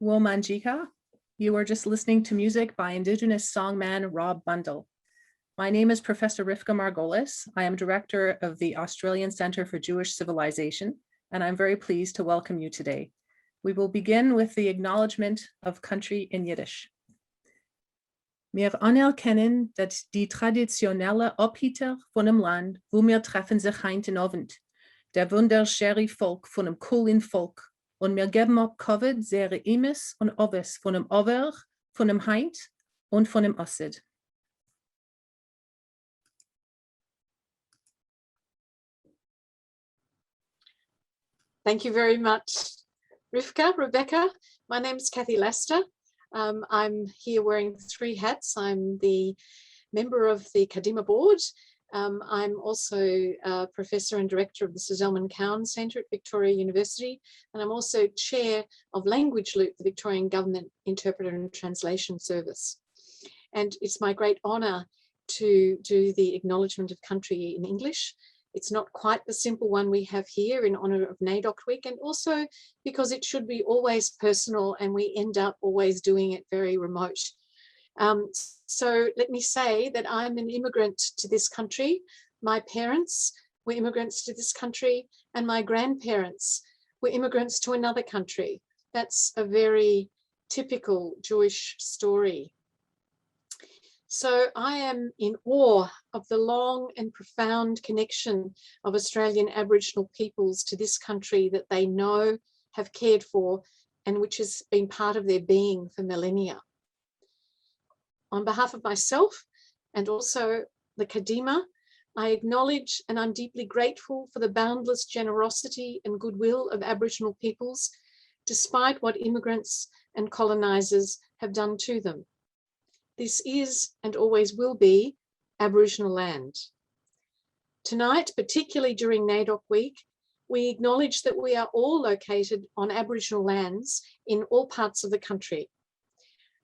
Womanjika. You are just listening to music by Indigenous songman Rob Bundle. My name is Professor Rivka Margolis. I am director of the Australian Centre for Jewish Civilization, and I'm very pleased to welcome you today. We will begin with the acknowledgement of country in Yiddish. Wir anerkennen, dass die traditionelle Obhüter von dem Land, wo wir treffen sich heint in Abend, der wunderschöne Volk von dem coolen Volk, und wir geben ab Covid sehr Imes und Oves von dem Over, von dem Heint und von dem Ossid. Thank you very much, Rebecca. My name is Kathy Lester. I'm here wearing three hats. I'm the member of the Kadimah board. I'm also a professor and director of the Zuckermann Cowan Centre at Victoria University, and I'm also chair of LanguageLoop, the Victorian Government Interpreter and Translation Service. And it's my great honour to do the acknowledgement of country in English. It's not quite the simple one we have here in honour of NAIDOC week, and also because it should be always personal and we end up always doing it very remote. So let me say that I'm an immigrant to this country. My parents were immigrants to this country, and my grandparents were immigrants to another country. That's a very typical Jewish story. So I am in awe of the long and profound connection of Australian Aboriginal peoples to this country that they know, have cared for, and which has been part of their being for millennia. On behalf of myself and also the Kadimah, I acknowledge and I'm deeply grateful for the boundless generosity and goodwill of Aboriginal peoples, despite what immigrants and colonisers have done to them. This is and always will be Aboriginal land. Tonight, particularly during NAIDOC week, we acknowledge that we are all located on Aboriginal lands in all parts of the country.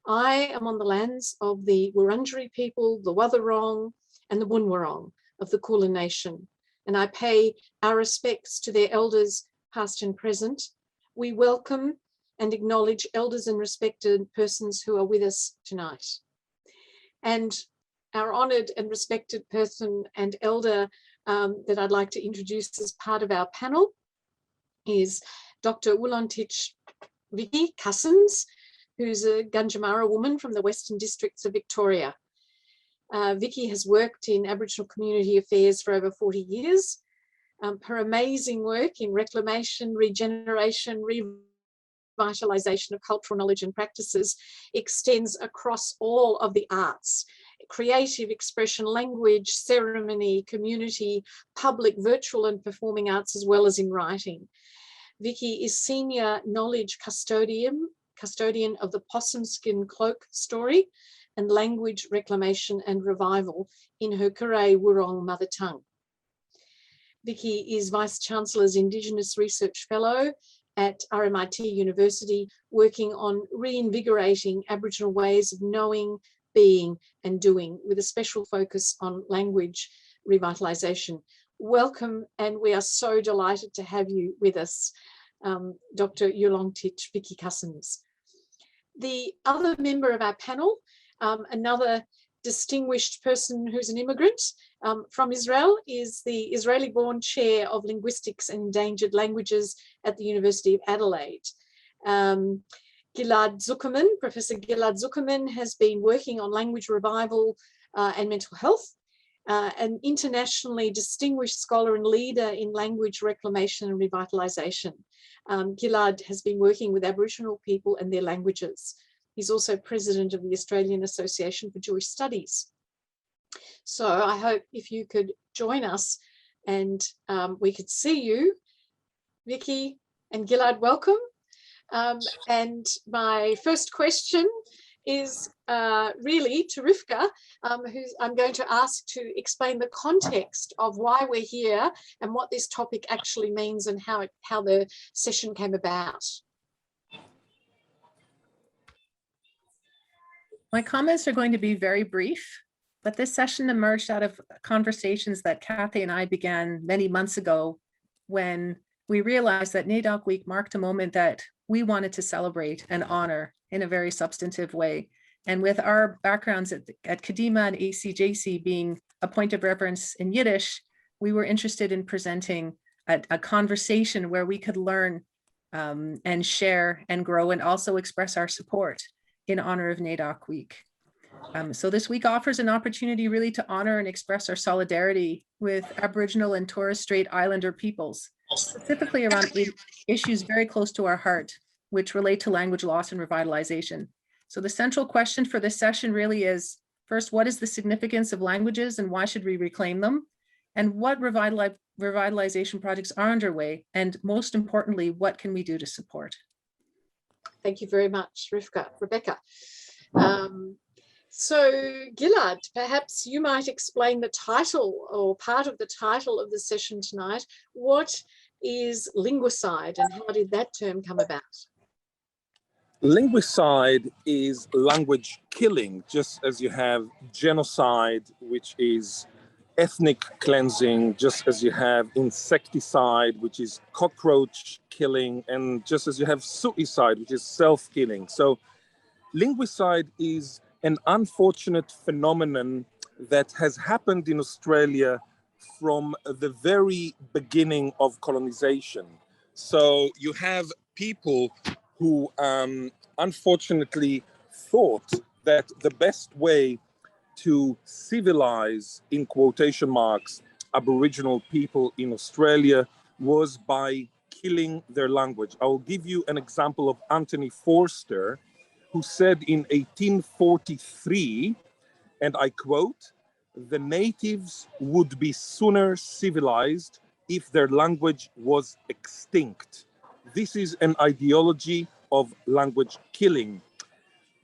I am on the lands of the Wurundjeri people, the Wathaurong and the Boonwurrung of the Kulin Nation, and I pay our respects to their elders, past and present. We welcome and acknowledge elders and respected persons who are with us tonight. And our honoured and respected person and elder that I'd like to introduce as part of our panel is Dr. Yoolongteeyt Vicki Couzens, who's a Gunditjmara woman from the Western Districts of Victoria. Vicki has worked in Aboriginal community affairs for over 40 years. Her amazing work in reclamation, regeneration, revitalization of cultural knowledge and practices extends across all of the arts: creative expression, language, ceremony, community, public, virtual and performing arts, as well as in writing. Vicki is Senior Knowledge Custodian of the Possum Skin Cloak story and language reclamation and revival in her Keerray Wurrung mother tongue. Vicki is Vice Chancellor's Indigenous Research Fellow at RMIT University, working on reinvigorating Aboriginal ways of knowing, being and doing, with a special focus on language revitalization. Welcome, and we are so delighted to have you with us, Dr. Yoolongteeyt Vicki Couzens. The other member of our panel, another distinguished person who's an immigrant from Israel, is the Israeli-born chair of Linguistics and Endangered Languages at the University of Adelaide. Ghil'ad Zuckermann, Professor Ghil'ad Zuckermann, has been working on language revival and mental health, an internationally distinguished scholar and leader in language reclamation and revitalization. Ghil'ad has been working with Aboriginal people and their languages. He's also president of the Australian Association for Jewish Studies. So I hope if you could join us and we could see you. Vicki and Ghil'ad, welcome. And my first question is really to Rivka, who I'm going to ask to explain the context of why we're here and what this topic actually means and how the session came about. My comments are going to be very brief, but this session emerged out of conversations that Kathy and I began many months ago when we realized that NAIDOC Week marked a moment that we wanted to celebrate and honor in a very substantive way. And with our backgrounds at Kadimah and ACJC being a point of reference in Yiddish, we were interested in presenting a conversation where we could learn and share and grow and also express our support in honor of NAIDOC Week. So this week offers an opportunity really to honor and express our solidarity with Aboriginal and Torres Strait Islander peoples, specifically around issues very close to our heart, which relate to language loss and revitalization. So the central question for this session really is, first, what is the significance of languages and why should we reclaim them? And what revitalization projects are underway? And most importantly, what can we do to support? Thank you very much, Rebecca. So Ghil'ad, perhaps you might explain the title or part of the title of the session tonight. What is linguicide and how did that term come about? Linguicide is language killing, just as you have genocide, which is ethnic cleansing, just as you have insecticide, which is cockroach killing, and just as you have suicide, which is self-killing. So linguicide is an unfortunate phenomenon that has happened in Australia from the very beginning of colonization. So you have people who unfortunately thought that the best way to civilize, in quotation marks, Aboriginal people in Australia was by killing their language. I will give you an example of Anthony Forster, who said in 1843, and I quote, "The natives would be sooner civilized if their language was extinct." This is an ideology of language killing.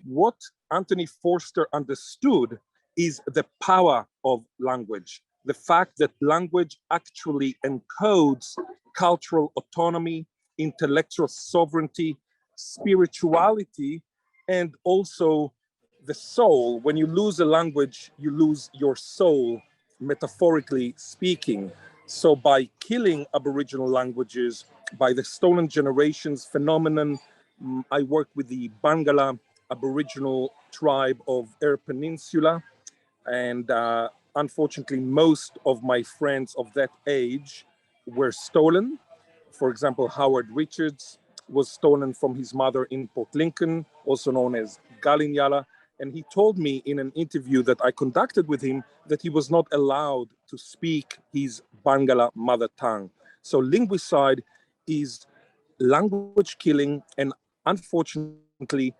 What Anthony Forster understood is the power of language, the fact that language actually encodes cultural autonomy, intellectual sovereignty, spirituality, and also the soul. When you lose a language, you lose your soul, metaphorically speaking. So by killing Aboriginal languages, by the stolen generations phenomenon, I work with the Bangala Aboriginal tribe of Eyre Peninsula, and unfortunately most of my friends of that age were stolen. For example, Howard Richards was stolen from his mother in Port Lincoln, also known as Galinyala. And he told me in an interview that I conducted with him that he was not allowed to speak his Bangala mother tongue. So linguicide is language killing, and unfortunately,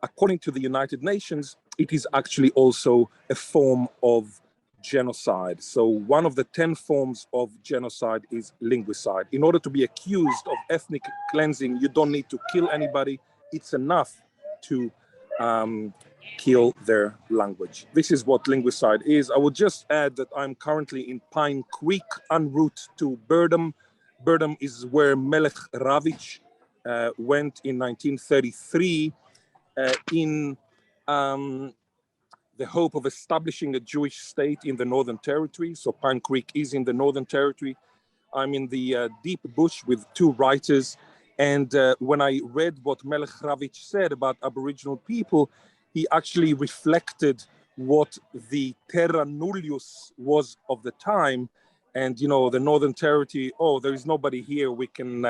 according to the United Nations, it is actually also a form of genocide. So one of the 10 forms of genocide is linguicide. In order to be accused of ethnic cleansing, you don't need to kill anybody. It's enough to kill their language. This is what linguicide is. I would just add that I'm currently in Pine Creek, en route to Burdham. Burdham is where Melech Ravitch went in 1933 in the hope of establishing a Jewish state in the Northern Territory. So Pine Creek is in the Northern Territory. I'm in the deep bush with two writers. And when I read what Melech Ravitch said about Aboriginal people, he actually reflected what the terra nullius was of the time. And, you know, the Northern Territory, oh, there is nobody here. We can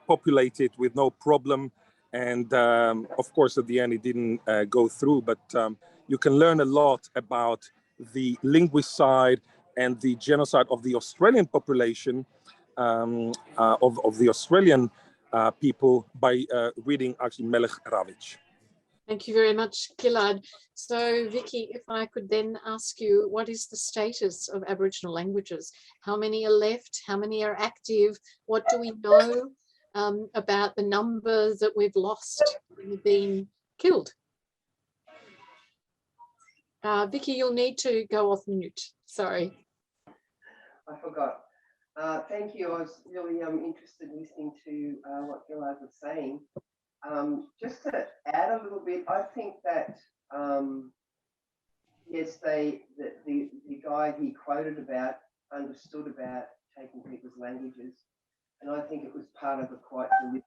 populate it with no problem. And of course, at the end, it didn't go through. But you can learn a lot about the linguicide and the genocide of the Australian population, of the Australian people by reading actually Melech Ravitch. Thank you very much, Ghil'ad. So Vicki, if I could then ask you, what is the status of Aboriginal languages? How many are left? How many are active? What do we know about the numbers that we've lost and been killed? Vicki, you'll need to go off mute. Sorry. I forgot. Thank you. I was really interested in listening to what Ghil'ad was saying. Just to add a little bit, I think that yes, the guy he quoted about understood about taking people's languages, and I think it was part of a quite deliberate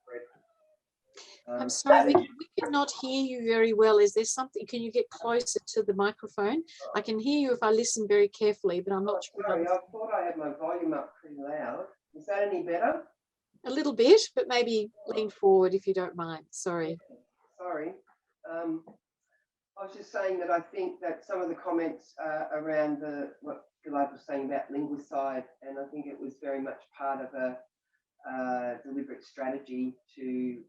I'm sorry, strategy. we could not hear you very well. Is there something, can you get closer to the microphone? I can hear you if I listen very carefully, but I'm not sure. Sorry, I thought I had my volume up pretty loud. Is that any better? A little bit, but maybe lean forward if you don't mind. Sorry. Sorry. I was just saying that I think that some of the comments around what Ghil'ad was saying about linguicide, and I think it was very much part of a deliberate strategy to, you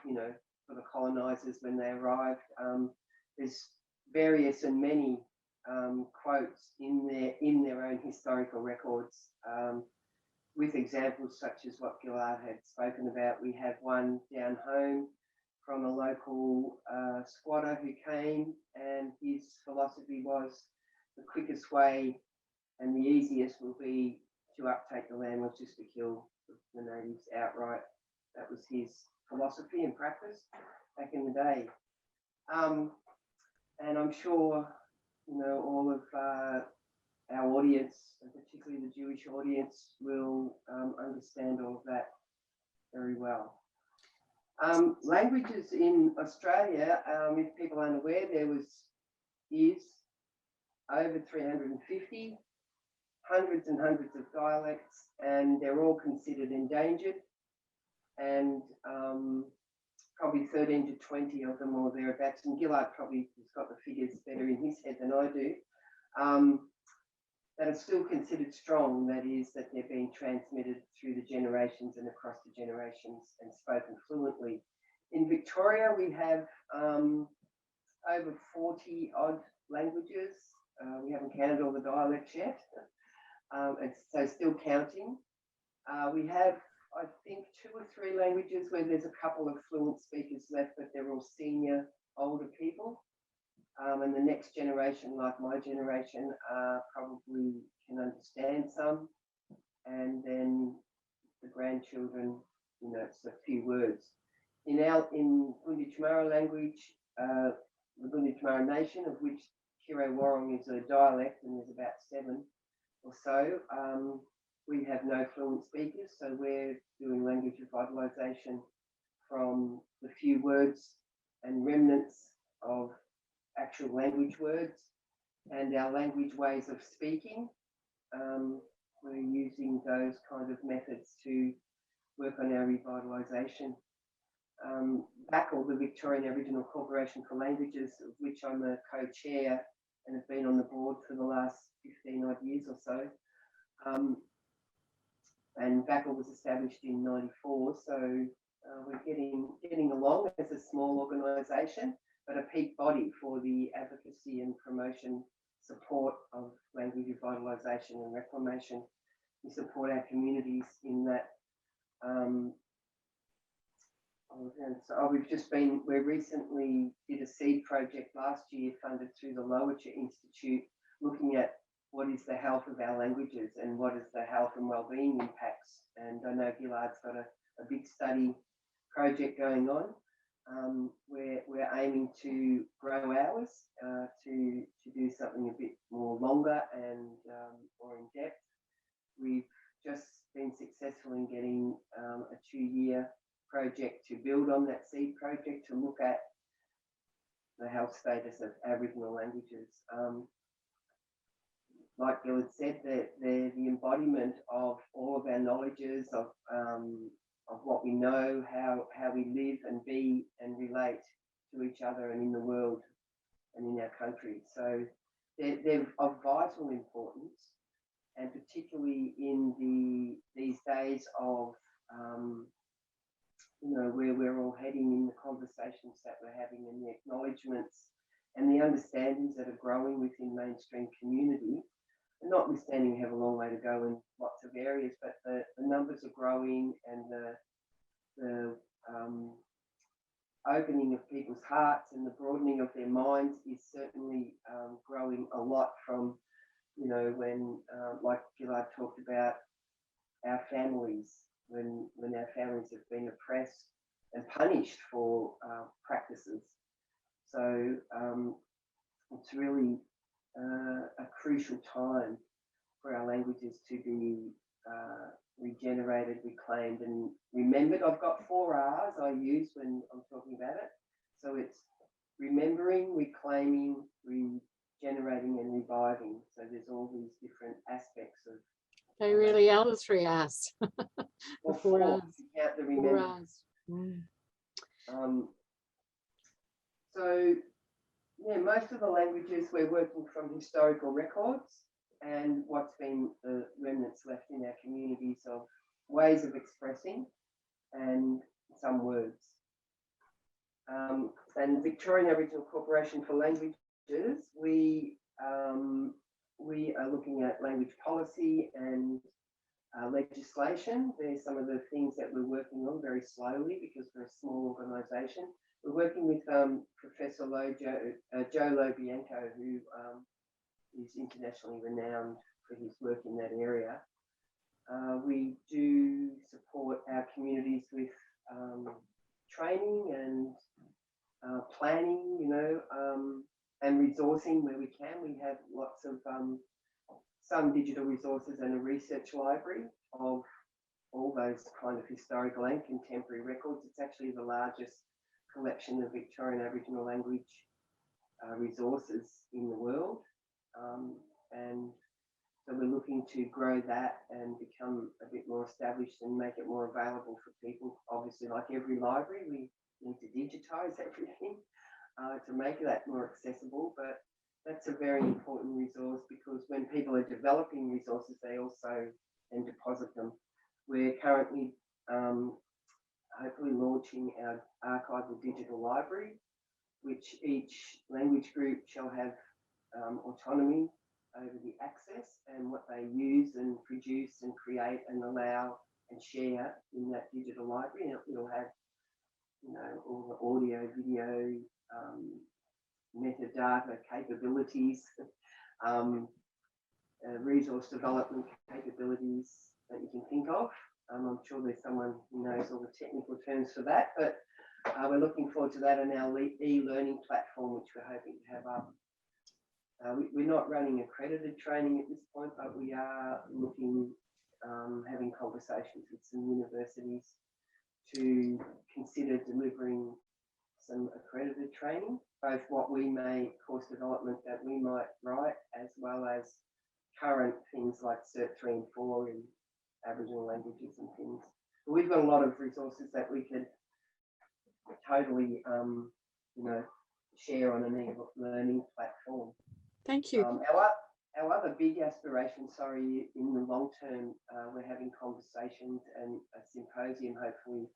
know, for the colonisers when they arrived. There's various and many quotes in their own historical records, with examples such as what Ghil'ad had spoken about. We have one down home from a local squatter who came, and his philosophy was the quickest way and the easiest will be to uptake the land was just to kill the natives outright. That was his philosophy and practice back in the day. And I'm sure, you know, all of our audience, and particularly the Jewish audience, will understand all of that very well. Languages in Australia, if people aren't aware, there is over 350, hundreds and hundreds of dialects, and they're all considered endangered, and probably 13 to 20 of them or thereabouts, and Ghil'ad probably has got the figures better in his head than I do, that are still considered strong. That is, that they're being transmitted through the generations and across the generations and spoken fluently. In Victoria, we have over 40 odd languages. We haven't counted all the dialects yet, and so still counting. We have, I think, 2 or 3 languages where there's a couple of fluent speakers left, but they're all senior, older people. And the next generation, like my generation, probably can understand some. And then the grandchildren, you know, it's a few words. In Gunditjmara language, the Gunditjmara nation, of which Keerray is a dialect, and there's about 7 or so, we have no fluent speakers, so we're doing language revitalization from the few words and remnants of actual language words and our language ways of speaking. We're using those kind of methods to work on our revitalisation. VACL, the Victorian Aboriginal Corporation for Languages, of which I'm a co-chair and have been on the board for the last 15 odd years or so. And VACL was established in '94, so we're getting along as a small organisation, but a peak body for the advocacy and promotion support of language revitalisation and reclamation. We support our communities in that. So we recently did a seed project last year funded through the Lowacha Institute, looking at what is the health of our languages and what is the health and wellbeing impacts. And I know Ghil'ad's got a big study project going on. We're aiming to grow ours to do something a bit more longer and more in depth. We've just been successful in getting a 2-year project to build on that seed project to look at the health status of Aboriginal languages. Like Ghil'ad said, they're the embodiment of all of our knowledges of what we know, how we live and be and relate to each other and in the world and in our country. So they're of vital importance, and particularly in these days of you know, where we're all heading in the conversations that we're having and the acknowledgements and the understandings that are growing within mainstream community. And notwithstanding, we have a long way to go in lots of areas, but the numbers are growing, and the opening of people's hearts and the broadening of their minds is certainly growing a lot from, you know, when, like Ghil'ad talked about, our families, when our families have been oppressed and punished for practices. So it's really a crucial time for our languages to be regenerated, reclaimed, and remembered. I've got 4 R's I use when I'm talking about it. So it's remembering, reclaiming, regenerating, and reviving. So there's all these different aspects of. They really are the 3 R's. Or 4 4, R's. if you count the 4 remember. R's. Mm. So, yeah, most of the languages we're working from historical records and what's been the remnants left in our communities of ways of expressing and some words. And Victorian Aboriginal Corporation for Languages, we are looking at language policy and legislation. There's some of the things that we're working on very slowly because we're a small organisation. We're working with Professor Joe Lobianco, who is internationally renowned for his work in that area. We do support our communities with training and planning, you know, and resourcing where we can. We have lots of some digital resources and a research library of all those kind of historical and contemporary records. It's actually the largest collection of Victorian Aboriginal language resources in the world. And so we're looking to grow that and become a bit more established and make it more available for people. Obviously, like every library, we need to digitise everything to make that more accessible. But that's a very important resource because when people are developing resources, they also then deposit them. We're currently hopefully launching our archival digital library, which each language group shall have autonomy over the access and what they use and produce and create and allow and share in that digital library. And it'll have, you know, all the audio, video, metadata capabilities, resource development capabilities that you can think of. I'm sure there's someone who knows all the technical terms for that, but we're looking forward to that on our e-learning platform, which we're hoping to have up. We're not running accredited training at this point, but we are looking, having conversations with some universities to consider delivering some accredited training, both what we may, course development that we might write, as well as current things like Cert 3 and 4 in Aboriginal languages and things. But we've got a lot of resources that we could totally, you know, share on an e-learning platform. Thank you. Our other big aspiration, sorry, in the long term, we're having conversations and a symposium hopefully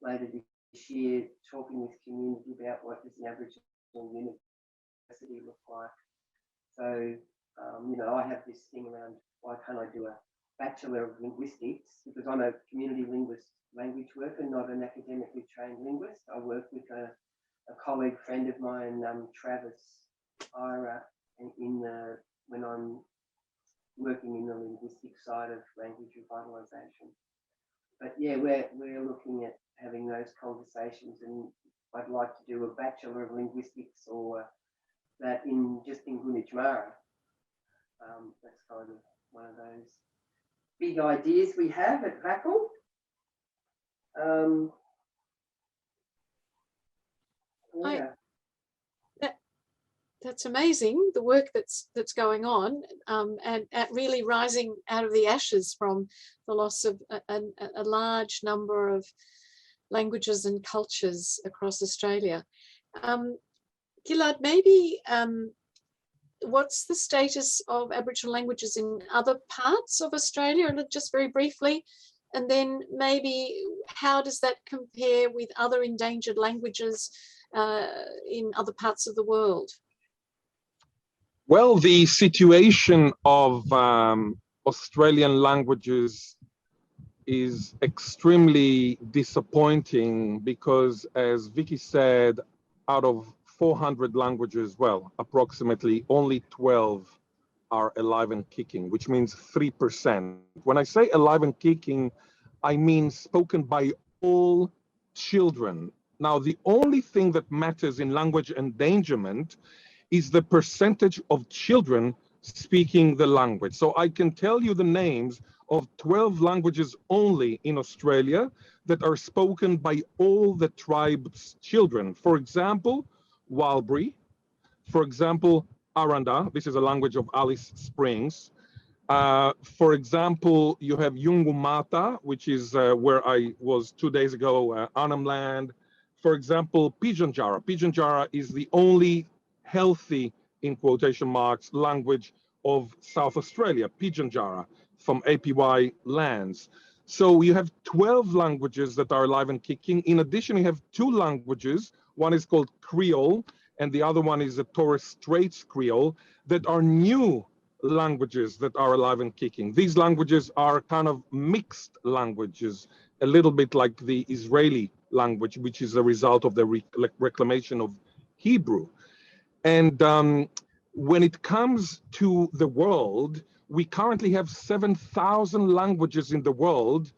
later this year, talking with community about what does an Aboriginal university look like. So, you know, I have this thing around why can't I do a Bachelor of Linguistics, because I'm a community linguist, language worker, not an academically trained linguist. I work with a colleague friend of mine, Travis Ira, when I'm working in the linguistic side of language revitalization. But yeah, we're looking at having those conversations, and I'd like to do a Bachelor of Linguistics or that in Gunditjmara. That's kind of one of those big ideas we have at VACL. Yeah. That's amazing, the work that's going on, and really rising out of the ashes from the loss of a large number of languages and cultures across Australia. Ghil'ad, maybe what's the status of Aboriginal languages in other parts of Australia, just very briefly, and then maybe how does that compare with other endangered languages in other parts of the world? Well, the situation of Australian languages is extremely disappointing because, as Vicki said, out of 400 languages, well, approximately only 12 are alive and kicking, which means 3%. When I say alive and kicking, I mean spoken by all children. Now, the only thing that matters in language endangerment is the percentage of children speaking the language. So I can tell you the names of 12 languages only in Australia that are spoken by all the tribe's children. For example, Walbri, for example, Aranda, this is a language of Alice Springs. For example, you have Yungumata, which is where I was 2 days ago, Arnhem Land. For example, Pidginjara. Pidginjara is the only healthy, in quotation marks, language of South Australia, Pidginjara, from APY lands. So you have 12 languages that are alive and kicking. In addition, you have 2 languages. One is called Creole, and the other one is the Torres Straits Creole, that are new languages that are alive and kicking. These languages are kind of mixed languages, a little bit like the Israeli language, which is a result of the reclamation of Hebrew. And when it comes to the world, we currently have 7,000 languages in the world.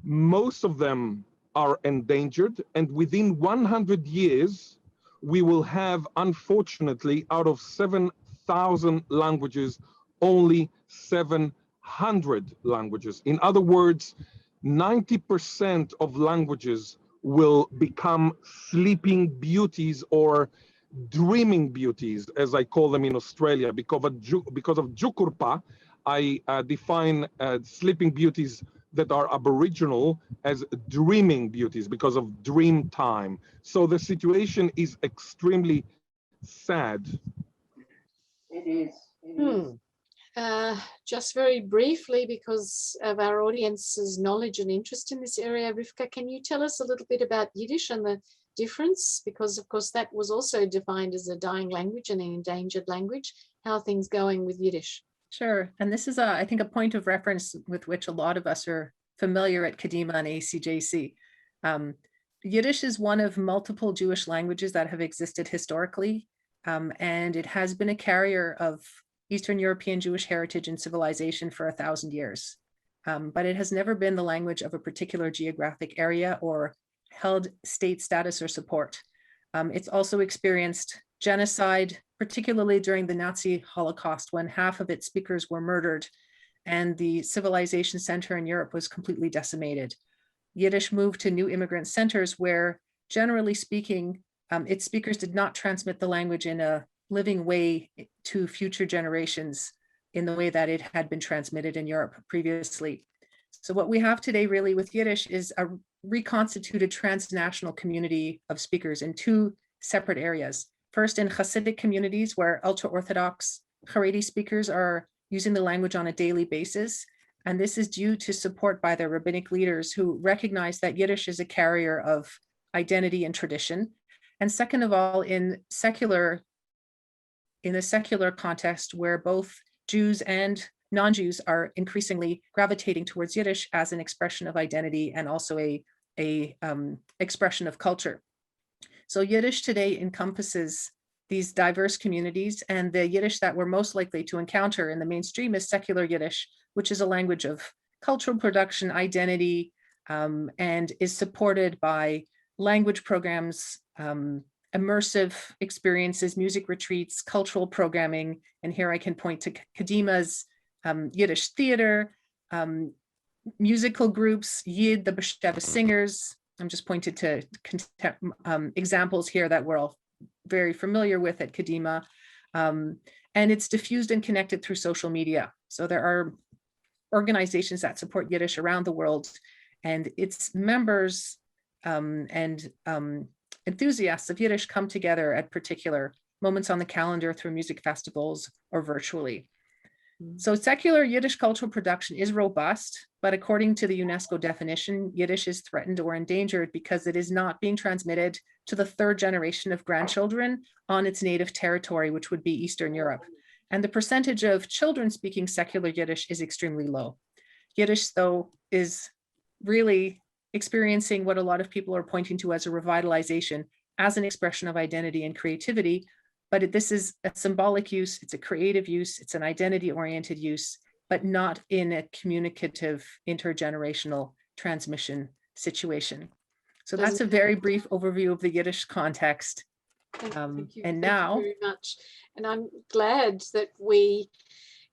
Most of them are endangered, and within 100 years, we will have, unfortunately, out of 7,000 languages, only 700 languages. In other words, 90% of languages will become sleeping beauties or dreaming beauties, as I call them in Australia. Because of Jukurpa, I define sleeping beauties that are Aboriginal as dreaming beauties because of dream time. So the situation is extremely sad. It is. It is. Just very briefly, because of our audience's knowledge and interest in this area, Rivka, can you tell us a little bit about Yiddish and the difference? Because of course that was also defined as a dying language and an endangered language. How are things going with Yiddish? Sure. And this is, I think, a point of reference with which a lot of us are familiar at Kadimah and ACJC. Yiddish is one of multiple Jewish languages that have existed historically, and it has been a carrier of Eastern European Jewish heritage and civilization for 1,000 years. But it has never been the language of a particular geographic area or held state status or support. It's also experienced genocide, particularly during the Nazi Holocaust, when half of its speakers were murdered and the civilization center in Europe was completely decimated. Yiddish moved to new immigrant centers where, generally speaking, its speakers did not transmit the language in a living way to future generations in the way that it had been transmitted in Europe previously. So what we have today really with Yiddish is a reconstituted transnational community of speakers in 2 separate areas. First, in Hasidic communities where ultra-Orthodox Haredi speakers are using the language on a daily basis. And this is due to support by their rabbinic leaders who recognize that Yiddish is a carrier of identity and tradition. And second of all, in the secular context where both Jews and non-Jews are increasingly gravitating towards Yiddish as an expression of identity and also a expression of culture. So Yiddish today encompasses these diverse communities, and the Yiddish that we're most likely to encounter in the mainstream is secular Yiddish, which is a language of cultural production, identity, and is supported by language programs, immersive experiences, music retreats, cultural programming. And here I can point to Kadimah's Yiddish theater, musical groups, Yid, the Besheva singers. I'm just pointed to examples here that we're all very familiar with at Kadimah. And it's diffused and connected through social media. So there are organizations that support Yiddish around the world, and its members and enthusiasts of Yiddish come together at particular moments on the calendar through music festivals or virtually. So secular Yiddish cultural production is robust, but according to the UNESCO definition, Yiddish is threatened or endangered because it is not being transmitted to the 3rd generation of grandchildren on its native territory, which would be Eastern Europe. And the percentage of children speaking secular Yiddish is extremely low. Yiddish, though, is really experiencing what a lot of people are pointing to as a revitalization, as an expression of identity and creativity. But this is a symbolic use, it's a creative use, it's an identity-oriented use, but not in a communicative intergenerational transmission situation. So that's a very brief overview of the Yiddish context. Thank you And now, very much. And I'm glad that we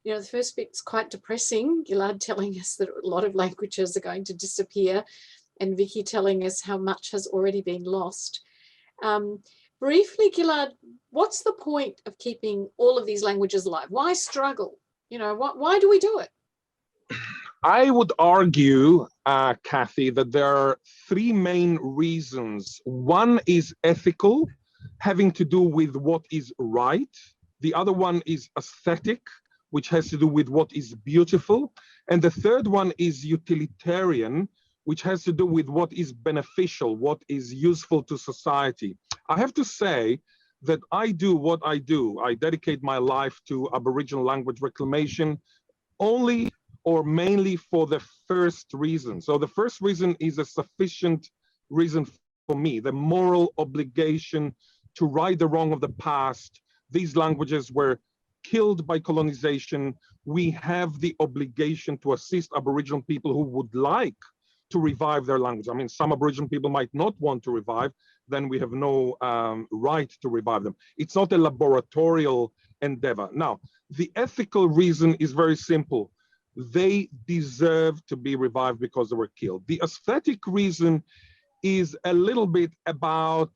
You know, the first bit's quite depressing. Ghil'ad telling us that a lot of languages are going to disappear, and Vicki telling us how much has already been lost. Briefly, Ghil'ad, what's the point of keeping all of these languages alive? Why struggle? You know, why do we do it? I would argue, Kathy, that there are three main reasons. One is ethical, having to do with what is right. The other one is aesthetic, which has to do with what is beautiful. And the third one is utilitarian, which has to do with what is beneficial, what is useful to society. I have to say that I do what I do. I dedicate my life to Aboriginal language reclamation only or mainly for the first reason. So the first reason is a sufficient reason for me, the moral obligation to right the wrong of the past. These languages were killed by colonization. We have the obligation to assist Aboriginal people who would like to revive their language. I mean, some Aboriginal people might not want to revive, then we have no right to revive them. It's not a laboratorial endeavor. Now, the ethical reason is very simple. They deserve to be revived because they were killed. The aesthetic reason is a little bit about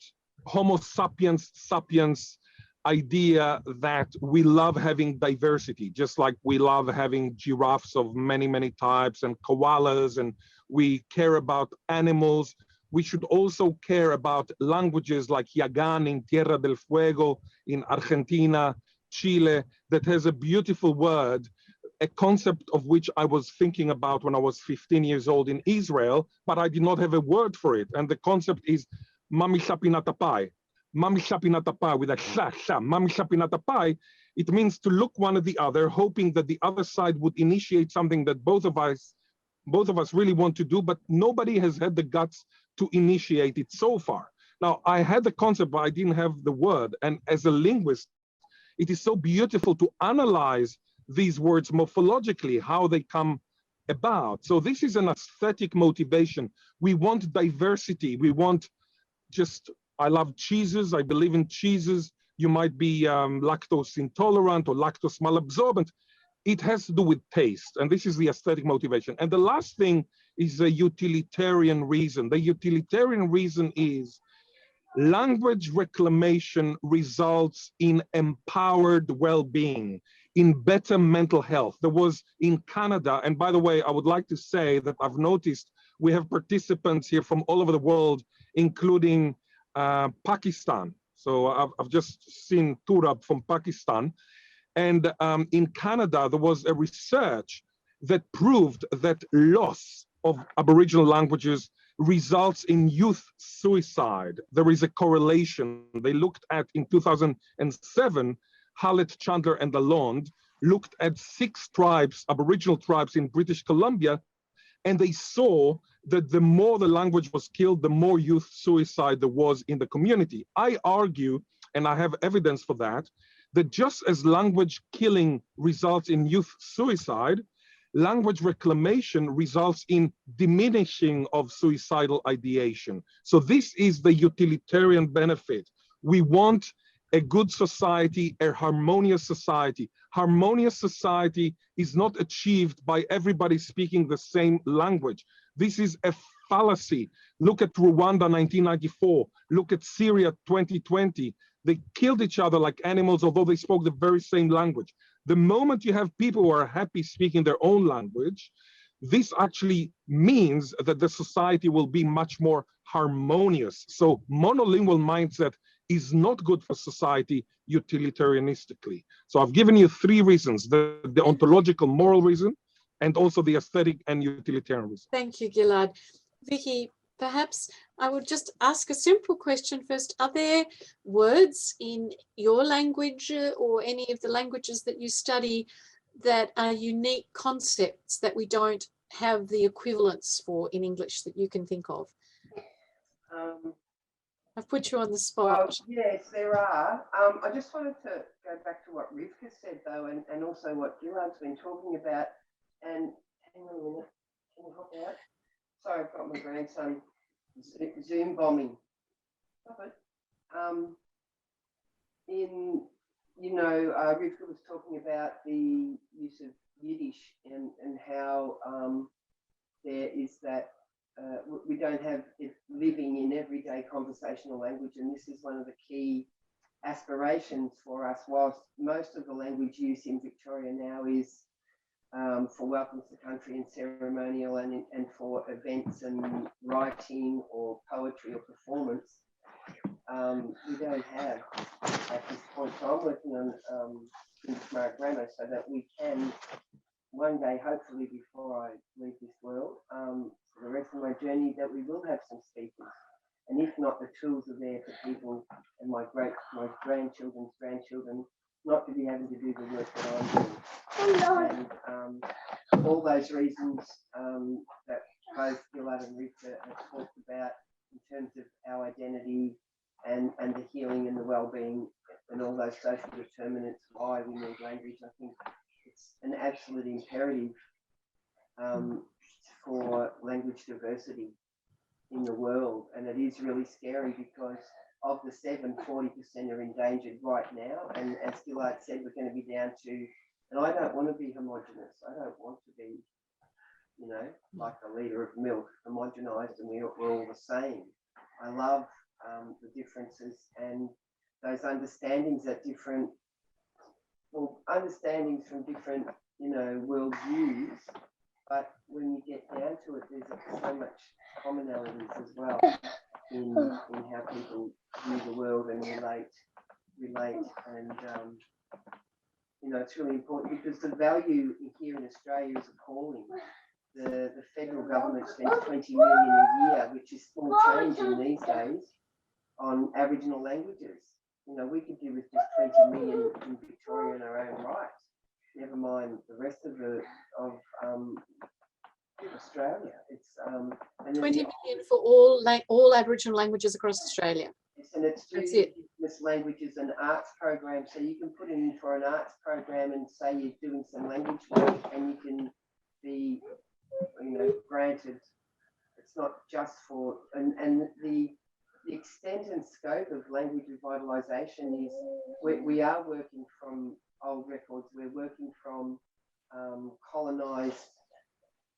Homo sapiens sapiens idea that we love having diversity, just like we love having giraffes of many, many types and koalas, and we care about animals. We should also care about languages like Yagan in Tierra del Fuego in Argentina, Chile, that has a beautiful word, a concept of which I was thinking about when I was 15 years old in Israel, but I did not have a word for it. And the concept is Mami Shapinatapai. Mami Shapinatapai with a sha. Mami Shapinatapai, it means to look one at the other, hoping that the other side would initiate something that both of us really want to do, but nobody has had the guts to initiate it so far. Now, I had the concept, but I didn't have the word. And as a linguist, it is so beautiful to analyze these words morphologically, how they come about. So this is an aesthetic motivation. We want diversity. We want I love cheeses. I believe in cheeses. You might be lactose intolerant or lactose malabsorbent. It has to do with taste. And this is the aesthetic motivation. And the last thing is a utilitarian reason. The utilitarian reason is language reclamation results in empowered well-being, in better mental health. There was in Canada, and by the way, I would like to say that I've noticed we have participants here from all over the world, including Pakistan. So I've just seen Turab from Pakistan. And in Canada, there was a research that proved that loss of Aboriginal languages results in youth suicide. There is a correlation. They looked at, in 2007, Hallett, Chandler, and Lalonde looked at 6 tribes, Aboriginal tribes in British Columbia, and they saw that the more the language was killed, the more youth suicide there was in the community. I argue, and I have evidence for that just as language killing results in youth suicide, language reclamation results in diminishing of suicidal ideation. So this is the utilitarian benefit. We want a good society, a harmonious society. Harmonious society is not achieved by everybody speaking the same language. This is a fallacy. Look at Rwanda 1994. Look at Syria 2020. They killed each other like animals, although they spoke the very same language. The moment you have people who are happy speaking their own language, this actually means that the society will be much more harmonious. So monolingual mindset is not good for society utilitarianistically. So I've given you 3 reasons, the ontological moral reason, and also the aesthetic and utilitarian reason. Thank you, Ghil'ad. Vicki, perhaps I would just ask a simple question first. Are there words in your language or any of the languages that you study that are unique concepts that we don't have the equivalents for in English that you can think of? I've put you on the spot. Yes, there are. I just wanted to go back to what Rivka said, though, and also what Ghil'ad's been talking about. And hang on a minute, can you hop out? Sorry, I've got my grandson Zoom bombing. Stop it. In you know, Rivka was talking about the use of Yiddish and how there is that we don't have it living in everyday conversational language, and this is one of the key aspirations for us. Whilst most of the language use in Victoria now is for welcome to country and ceremonial and for events and writing or poetry or performance, we don't have at this point. So I'm working on Gunditjmara grammar so that we can one day, hopefully before I leave this world, for the rest of my journey, that we will have some speakers. And if not, the tools are there for people and my grandchildren's grandchildren not to be having to do the work that I'm doing. And all those reasons that both Ghil'ad and Rivka have talked about in terms of our identity and the healing and the well-being and all those social determinants why we need language, I think it's an absolute imperative for language diversity in the world. And it is really scary because of the 40% are endangered right now. And as Ghil'ad said, we're going to be down to, and I don't want to be homogenous. I don't want to be, you know, like a litre of milk, homogenized and we're all the same. I love the differences and those understandings that different, well, understandings from different, you know, worldviews. But when you get down to it, there's so much commonalities as well in how people view the world and relate, and you know, it's really important because the value here in Australia is appalling. The federal government spends 20 million a year, which is small change in these days, on Aboriginal languages. You know, we could do with just 20 million in Victoria in our own right. Never mind the rest of Australia. It's and 20 million for all Aboriginal languages across Australia. Yes, and it's That's it. Indigenous languages and arts program. So you can put it in for an arts program and say you're doing some language work, and you can be, you know, granted. It's not just for and the extent and scope of language revitalization is we are working from old records. We're working from colonized,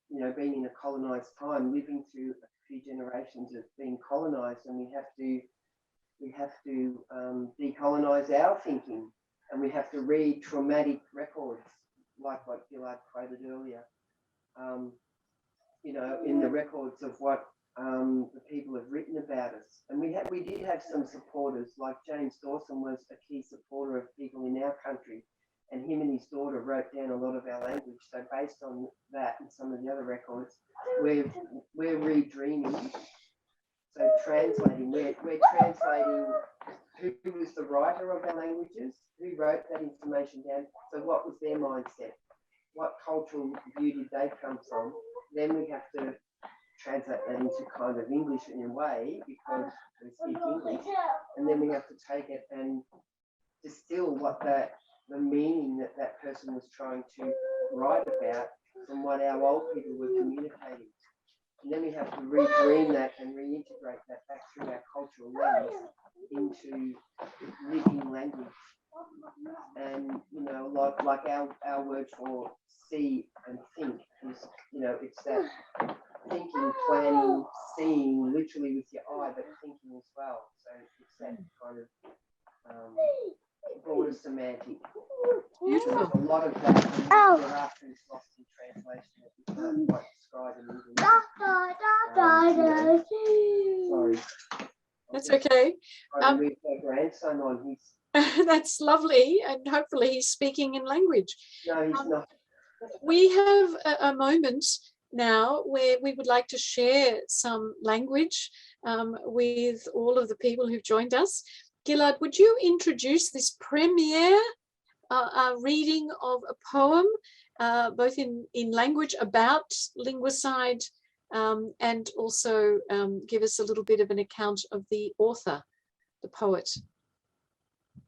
you know, being in a colonized time, living through a few generations of being colonized, and we have to decolonize our thinking, and we have to read traumatic records like what Ghil'ad quoted earlier. You know, in the records of what the people have written about us, and we did have some supporters, like James Dawson was a key supporter of people in our country, and him and his daughter wrote down a lot of our language. So based on that and some of the other records, we're redreaming. So translating, we're translating who was the writer of our languages, who wrote that information down. So what was their mindset? What cultural view did they come from? Then we have to translate that into kind of English in a way because we speak English, and then we have to take it and distill what the meaning that person was trying to write about from what our old people were communicating. And then we have to redream that and reintegrate that back through our cultural lens into living language. And, you know, like our word for see and think is, you know, it's that thinking, planning, seeing literally with your eye, but thinking as well. So it's that kind of broader semantic. Beautiful. There's a lot of that there after is lost in translation that we can't quite describe in English. Sorry. That's okay. With my grandson on, he's That's lovely, and hopefully he's speaking in language. no, he's not. We have a moment now where we would like to share some language with all of the people who've joined us. Ghil'ad, would you introduce this premiere reading of a poem, both in language about linguicide, and also give us a little bit of an account of the author, the poet?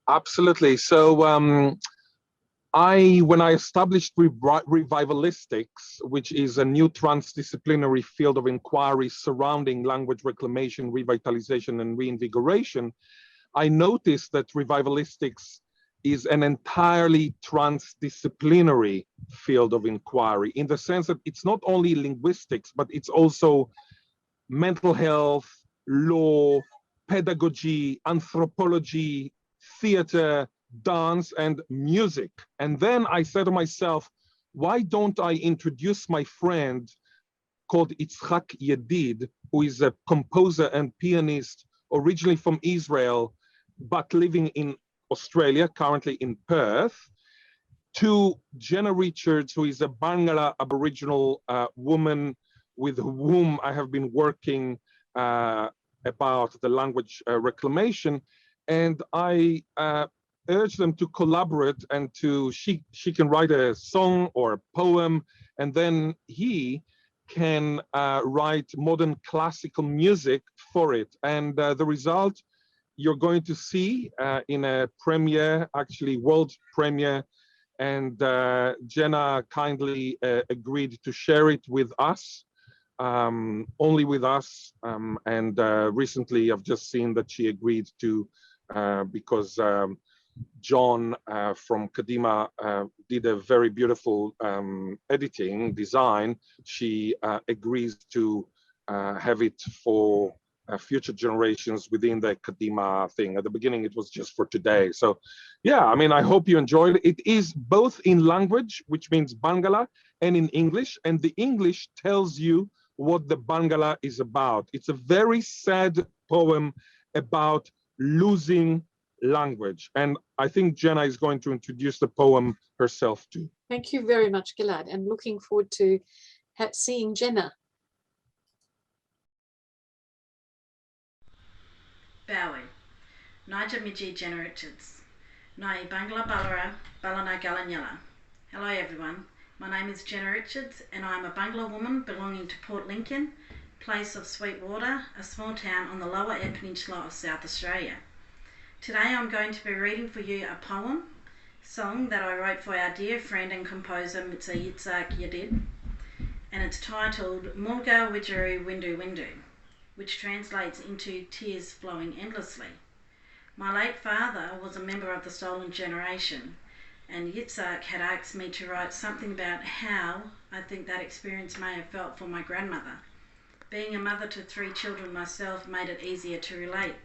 Absolutely. So when I established revivalistics, which is a new transdisciplinary field of inquiry surrounding language reclamation, revitalization, and reinvigoration, I noticed that revivalistics is an entirely transdisciplinary field of inquiry, in the sense that it's not only linguistics, but it's also mental health, law, pedagogy, anthropology, theater, dance, and music. And then I said to myself, why don't I introduce my friend called Yitzhak Yedid, who is a composer and pianist originally from Israel, but living in Australia, currently in Perth, to Jenna Richards, who is a Bangla Aboriginal woman with whom I have been working about the language reclamation. And I urge them to collaborate, and she can write a song or a poem, and then he can write modern classical music for it. And the result you're going to see in a premiere, actually world premiere, and Jenna kindly agreed to share it with us, only with us. And recently I've just seen that she agreed to, because John from Kadimah did a very beautiful editing design. She agrees to have it for future generations within the Kadimah thing. At the beginning, it was just for today. So yeah, I mean, I hope you enjoyed it. It is both in language, which means Bangla, and in English. And the English tells you what the Bangla is about. It's a very sad poem about losing language. And I think Jenna is going to introduce the poem herself too. Thank you very much, Ghil'ad, and looking forward to seeing Jenna. Bowie, Naja Miji Jenna Richards, Nai Bangla Balara, Balana Galanyala. Hello everyone, my name is Jenna Richards and I am a Bangla woman belonging to Port Lincoln, place of Sweetwater, a small town on the lower Eyre Peninsula of South Australia. Today I'm going to be reading for you a poem, song that I wrote for our dear friend and composer Mr. Yitzhak Yedid, and it's titled Mulga Widgeru Windu Windu, which translates into tears flowing endlessly. My late father was a member of the stolen generation, and Yitzhak had asked me to write something about how I think that experience may have felt for my grandmother. Being a mother to 3 children myself made it easier to relate.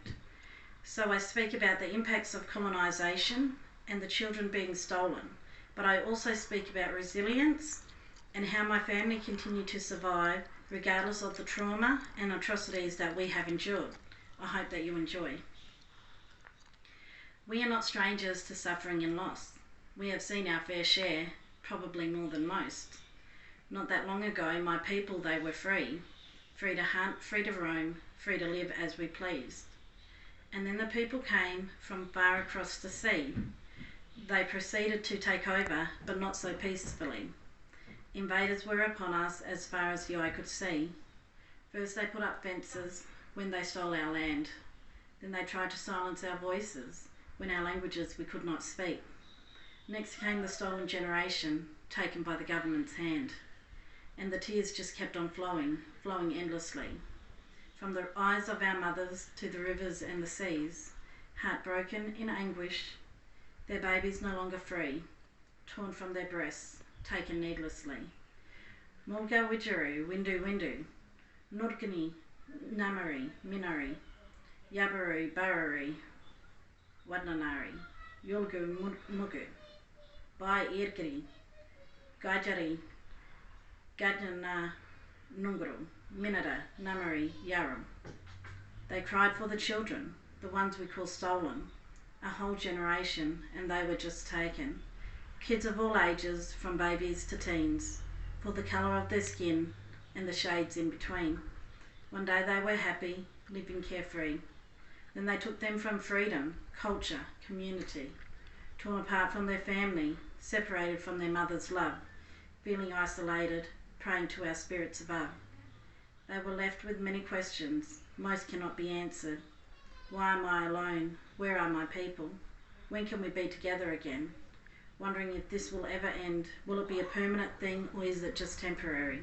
So I speak about the impacts of colonisation and the children being stolen, but I also speak about resilience and how my family continued to survive regardless of the trauma and atrocities that we have endured. I hope that you enjoy. We are not strangers to suffering and loss. We have seen our fair share, probably more than most. Not that long ago, my people, they were free to hunt, free to roam, free to live as we pleased. And then the people came from far across the sea. They proceeded to take over, but not so peacefully. Invaders were upon us as far as the eye could see. First they put up fences when they stole our land. Then they tried to silence our voices when our languages we could not speak. Next came the stolen generation, taken by the government's hand. And the tears just kept on flowing endlessly. From the eyes of our mothers to the rivers and the seas, heartbroken in anguish, their babies no longer free, torn from their breasts, taken needlessly. Mulga Widgeru Windu Windu, Nurgani Namari Minari, Yabaru Barari, Wadnanari, Yulgu Mugu, Bai Irgiri, Gajari, Gadjana Nunguru, Minada, Namari, Yarum. They cried for the children, the ones we call stolen, a whole generation, and they were just taken. Kids of all ages, from babies to teens, for the colour of their skin and the shades in between. One day they were happy, living carefree. Then they took them from freedom, culture, community, torn apart from their family, separated from their mother's love, feeling isolated, praying to our spirits above. They were left with many questions, most cannot be answered. Why am I alone? Where are my people? When can we be together again? Wondering if this will ever end. Will it be a permanent thing or is it just temporary?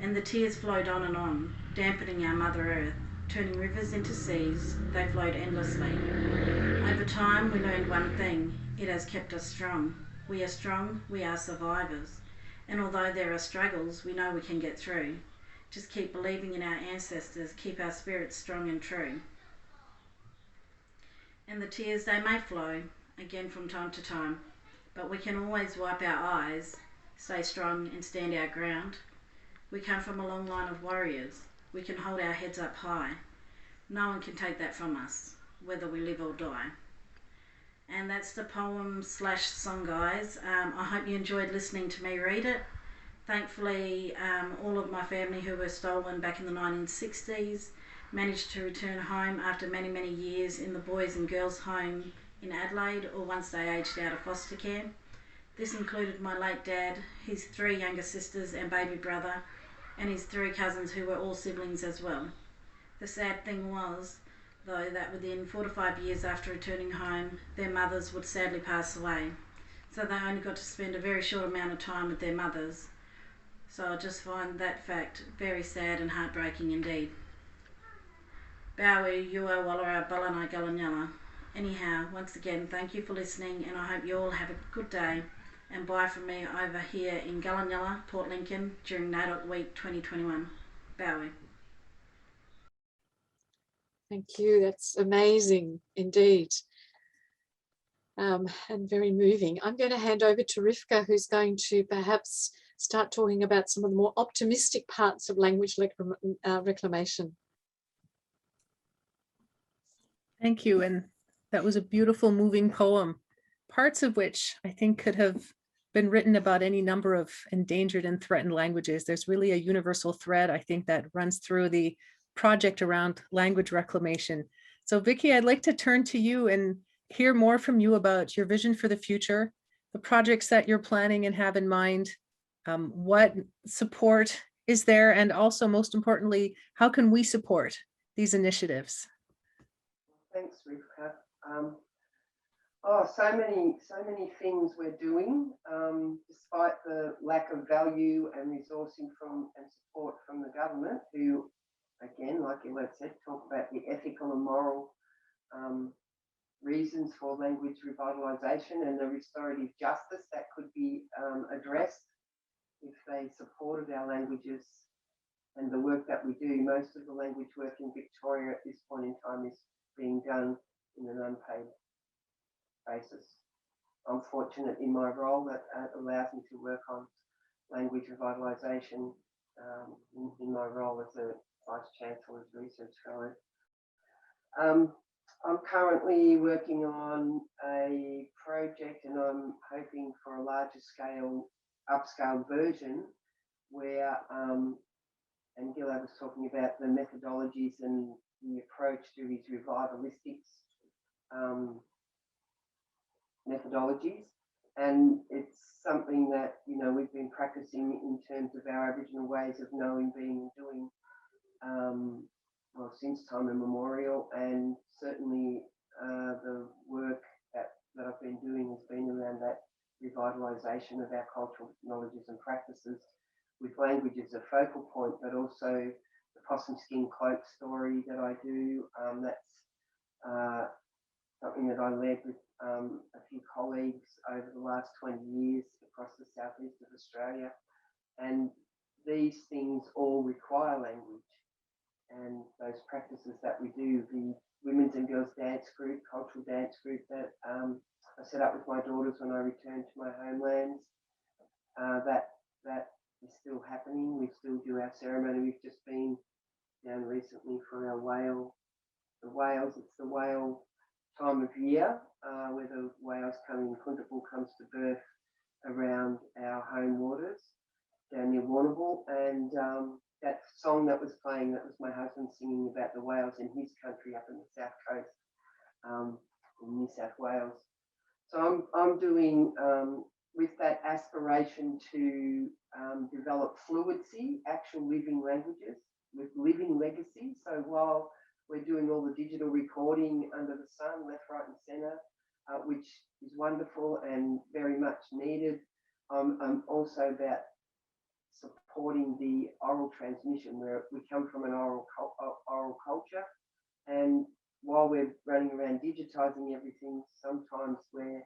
And the tears flowed on, dampening our Mother Earth, turning rivers into seas. They flowed endlessly. Over time we learned one thing. it has kept us strong. We are strong, we are survivors. And although there are struggles, we know we can get through. Just keep believing in our ancestors, keep our spirits strong and true. And the tears, they may flow, again from time to time, but we can always wipe our eyes, stay strong and stand our ground. We come from a long line of warriors. We can hold our heads up high. No one can take that from us, whether we live or die. And that's the poem/song, guys. I hope you enjoyed listening to me read it. Thankfully, all of my family who were stolen back in the 1960s managed to return home after many, many years in the boys and girls home in Adelaide, or once they aged out of foster care. This included my late dad, his 3 younger sisters and baby brother, and his 3 cousins who were all siblings as well. The sad thing was, though, that within 4 to 5 years after returning home, their mothers would sadly pass away. So they only got to spend a very short amount of time with their mothers. So I just find that fact very sad and heartbreaking indeed. Bowie, Yua, Wallara, Balana, Galanyala. Anyhow, once again, thank you for listening, and I hope you all have a good day. And bye from me over here in Gulanyala, Port Lincoln, during NAIDOC Week 2021. Bowie. Thank you. That's amazing indeed. And very moving. I'm going to hand over to Rivka, who's going to perhaps start talking about some of the more optimistic parts of language reclamation. Thank you. And that was a beautiful, moving poem, parts of which I think could have been written about any number of endangered and threatened languages. There's really a universal thread, I think, that runs through the project around language reclamation. So Vicki, I'd like to turn to you and hear more from you about your vision for the future, the projects that you're planning and have in mind, what support is there, and also most importantly, how can we support these initiatives? Thanks, Rivka. So many things we're doing, despite the lack of value and resourcing and support from the government, who, again, like Ghil'ad said, talk about the ethical and moral reasons for language revitalisation and the restorative justice that could be addressed if they supported our languages and the work that we do. Most of the language work in Victoria at this point in time is being done in an unpaid basis. I'm fortunate in my role that allows me to work on language revitalisation in my role as a Vice Chancellor's Research Fellow. I'm currently working on a project, and I'm hoping for a larger scale, upscale version where, and Ghil'ad was talking about the methodologies and the approach to his revitalistics methodologies, and it's something that, you know, we've been practicing in terms of our Aboriginal ways of knowing, being, and doing, well, since time immemorial, and certainly the work that I've been doing has been around that revitalisation of our cultural knowledges and practices, with language as a focal point, but also the Possum Skin Cloak story that I do. That's something that I led with a few colleagues over the last 20 years across the southeast of Australia. And these things all require language. And those practices that we do, the Women's and Girls Dance Group, cultural dance group that I set up with my daughters when I returned to my homelands, that is still happening. We still do our ceremony. We've just been down recently for our whale. The whales, it's the whale time of year where the whales come in, Gunditjmara comes to birth around our home waters down near Warrnambool, and that song that was playing, that was my husband singing about the whales in his country up in the south coast in New South Wales. So I'm doing with that aspiration to develop fluency, actual living languages with living legacy. So while we're doing all the digital recording under the sun, left, right and centre, which is wonderful and very much needed, I'm also about supporting the oral transmission, where we come from an oral culture, and while we're running around digitising everything, sometimes we're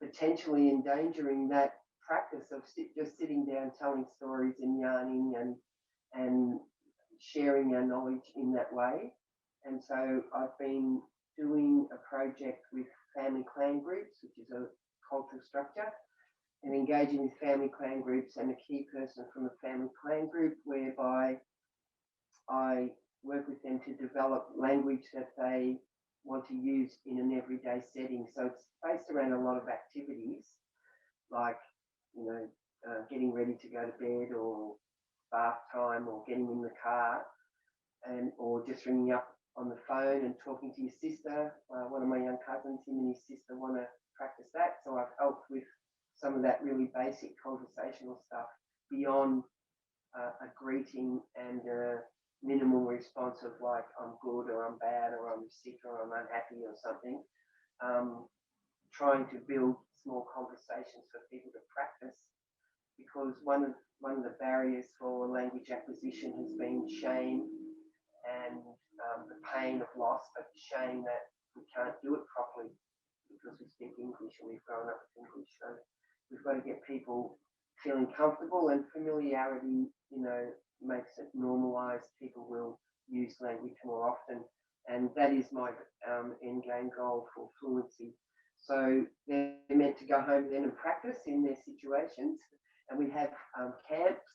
potentially endangering that practice of just sitting down, telling stories and yarning and sharing our knowledge in that way. And so I've been doing a project with family clan groups, which is a cultural structure, and engaging with family clan groups and a key person from a family clan group, whereby I work with them to develop language that they want to use in an everyday setting. So it's based around a lot of activities like, you know, getting ready to go to bed, or bath time, or getting in the car, or just ringing up on the phone and talking to your sister. One of my young cousins, him and his sister want to practice that. So I've helped with some of that really basic conversational stuff beyond a greeting and a minimal response of like, I'm good, or I'm bad, or I'm sick, or I'm unhappy, or something. Trying to build small conversations for people to practice, because one of the barriers for language acquisition has been shame and the pain of loss, but shame that we can't do it properly because we speak English and we've grown up with English. So we've got to get people feeling comfortable, and familiarity, you know, makes it normalised. People will use language more often, and that is my end game goal for fluency. So they're meant to go home then and practice in their situations, and we have camps,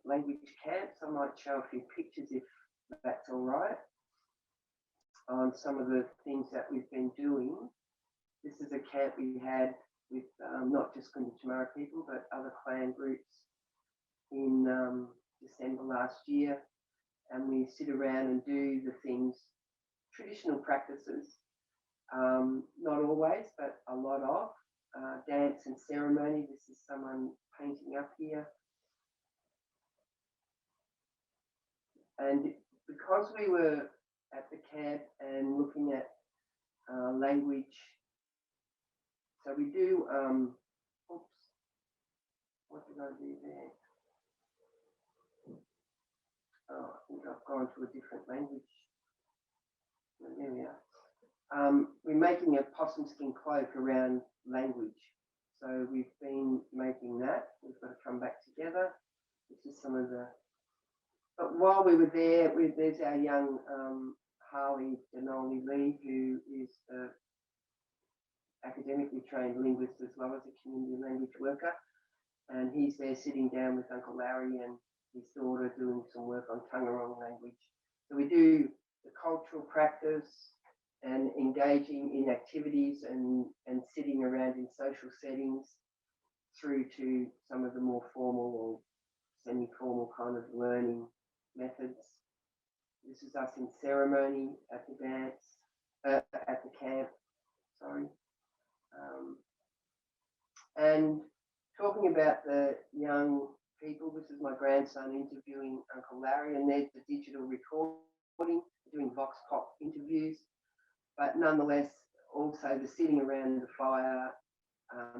language camps. I might show a few pictures if that's all right, on some of the things that we've been doing. This is a camp we had with not just Gunditjmara people, but other clan groups in December last year, and we sit around and do the things, traditional practices, not always, but a lot of dance and ceremony. This is someone painting up here. And because we were at the camp and looking at language, so we do, oops, what did I do there? Oh, I think I've gone to a different language. There we are. We're making a possum skin cloak around language. So we've been making that. We've got to come back together. This is some of the, but while we were there, there's our young Harley Denali Lee, who is an academically trained linguist as well as a community language worker. And he's there sitting down with Uncle Larry and his daughter doing some work on Taungurung language. So we do the cultural practice and engaging in activities and sitting around in social settings, through to some of the more formal or semi-formal kind of learning methods. This is us in ceremony at the dance, at the camp, sorry. And talking about the young people, this is my grandson interviewing Uncle Larry, and there's the digital recording, doing vox pop interviews, but nonetheless, also the sitting around the fire,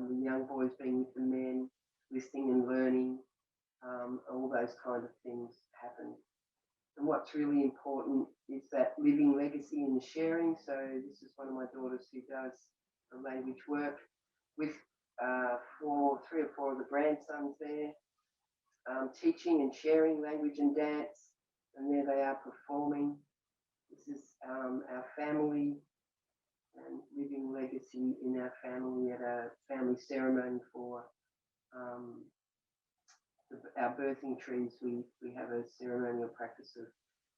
the young boys being with the men, listening and learning, all those kind of things happen. And what's really important is that living legacy and the sharing. So this is one of my daughters who does the language work with 3 or 4 of the grandsons there, teaching and sharing language and dance, and there they are performing. This is our family and living legacy in our family at a family ceremony for our birthing trees. We have a ceremonial practice of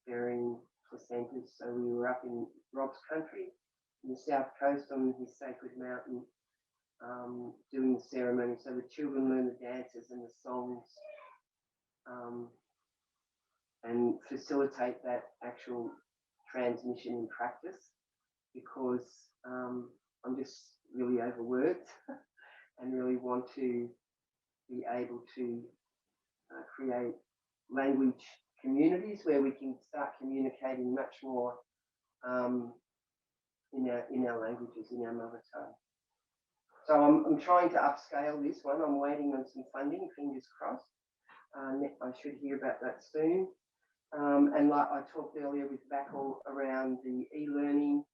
burying placentas. So we were up in Rob's country in the south coast on his sacred mountain, doing the ceremony. So the children learn the dances and the songs, and facilitate that actual transmission in practice, because I'm just really overworked and really want to be able to create language communities where we can start communicating much more in our languages, in our mother tongue. So I'm trying to upscale this one. I'm waiting on some funding, fingers crossed. I should hear about that soon. And like I talked earlier with Backel around the e-learning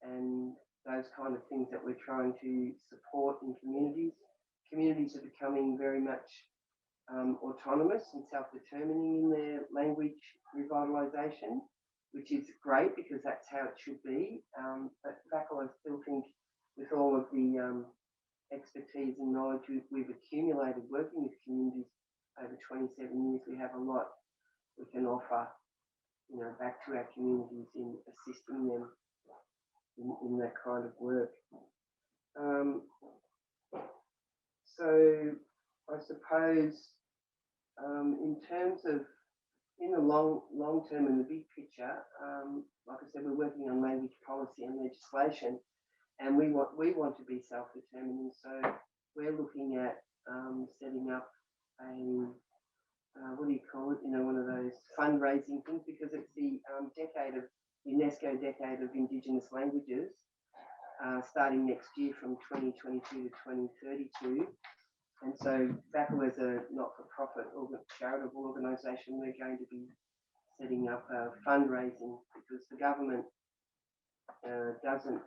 and those kind of things that we're trying to support in communities. Communities are becoming very much autonomous and self-determining in their language revitalisation, which is great because that's how it should be. But VACL, I still think, with all of the expertise and knowledge we've accumulated working with communities over 27 years, we have a lot we can offer, back to our communities in assisting them in that kind of work. So I suppose in terms of in the long term and the big picture, like I said, we're working on language policy and legislation, and we want to be self-determining. So we're looking at setting up a what do you call it? One of those fundraising things, because it's the UNESCO Decade of Indigenous Languages, starting next year from 2022 to 2032. And so VACL as a not-for-profit charitable organisation, we're going to be setting up fundraising because the government doesn't